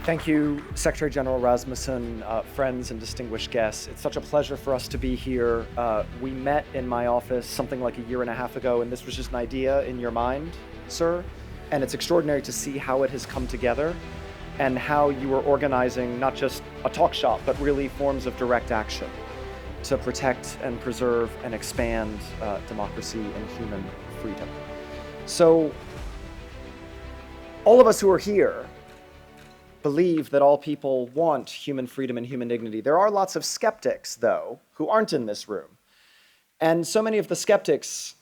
Thank you, Secretary General Rasmussen, friends and distinguished guests. It's such a pleasure for us to be here. We met in my office something like a year and a half ago, and this was just an idea in your mind, sir. And it's extraordinary to see how it has come together and how you are organizing not just a talk shop, but really forms of direct action to protect and preserve and expand democracy and human freedom. So all of us who are here believe that all people want human freedom and human dignity. There are lots of skeptics, though, who aren't in this room. And so many of the skeptics,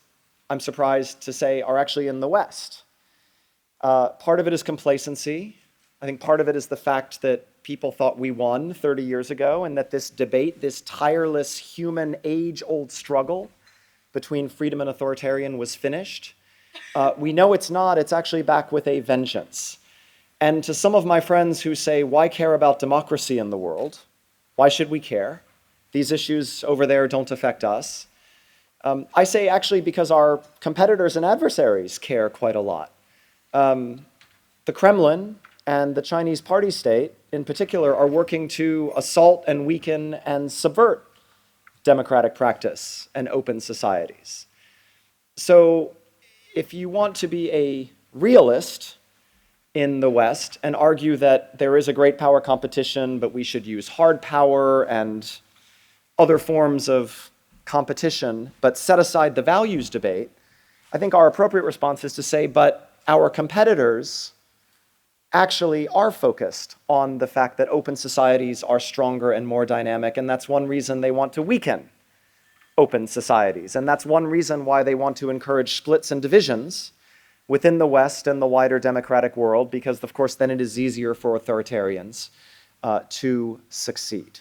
I'm surprised to say, are actually in the West. Part of it is complacency. I think part of it is the fact that people thought we won 30 years ago and that this debate, this tireless human age-old struggle between freedom and authoritarian was finished. We know it's not. It's actually back with a vengeance. And to some of my friends who say, why care about democracy in the world? Why should we care? These issues over there don't affect us. I say actually because our competitors and adversaries care quite a lot. The Kremlin and the Chinese party state in particular are working to assault and weaken and subvert democratic practice and open societies. So if you want to be a realist in the West and argue that there is a great power competition, but we should use hard power and other forms of competition, but set aside the values debate, I think our appropriate response is to say, but our competitors actually are focused on the fact that open societies are stronger and more dynamic, and that's one reason they want to weaken open societies. And that's one reason why they want to encourage splits and divisions within the West and the wider democratic world, because of course then it is easier for authoritarians to succeed.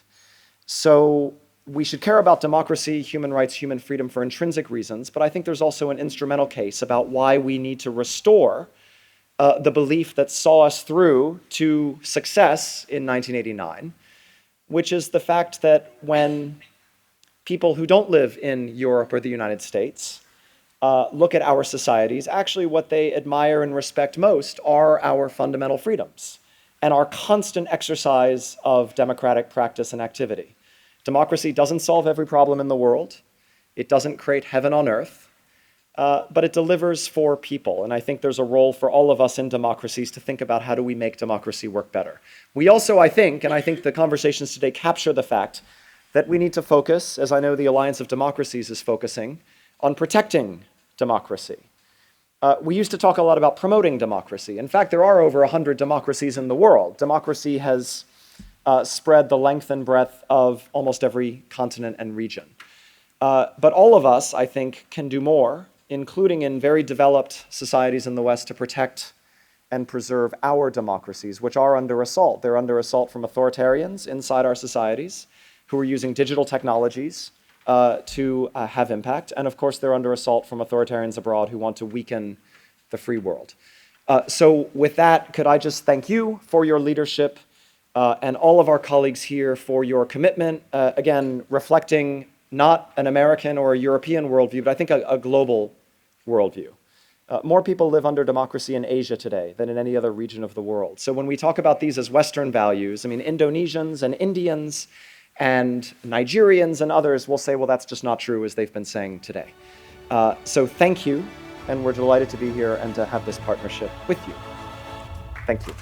So we should care about democracy, human rights, human freedom for intrinsic reasons, but I think there's also an instrumental case about why we need to restore the belief that saw us through to success in 1989, which is the fact that when people who don't live in Europe or the United States look at our societies, actually what they admire and respect most are our fundamental freedoms and our constant exercise of democratic practice and activity. Democracy doesn't solve every problem in the world. It doesn't create heaven on earth, but it delivers for people. And I think there's a role for all of us in democracies to think about how do we make democracy work better. We also, I think the conversations today capture the fact that we need to focus, as I know the Alliance of Democracies is focusing, on protecting democracy. We used to talk a lot about promoting democracy. In fact, there are over 100 democracies in the world. Democracy has spread the length and breadth of almost every continent and region. But all of us, I think, can do more, including in very developed societies in the West, to protect and preserve our democracies, which are under assault. They're under assault from authoritarians inside our societies who are using digital technologies to have impact. And of course, they're under assault from authoritarians abroad who want to weaken the free world. So with that, could I just thank you for your leadership and all of our colleagues here for your commitment, again, reflecting not an American or a European worldview, but I think a global worldview. More people live under democracy in Asia today than in any other region of the world. So when we talk about these as Western values, I mean, Indonesians and Indians and Nigerians and others will say, well, that's just not true, as they've been saying today. So thank you, and we're delighted to be here and to have this partnership with you. Thank you.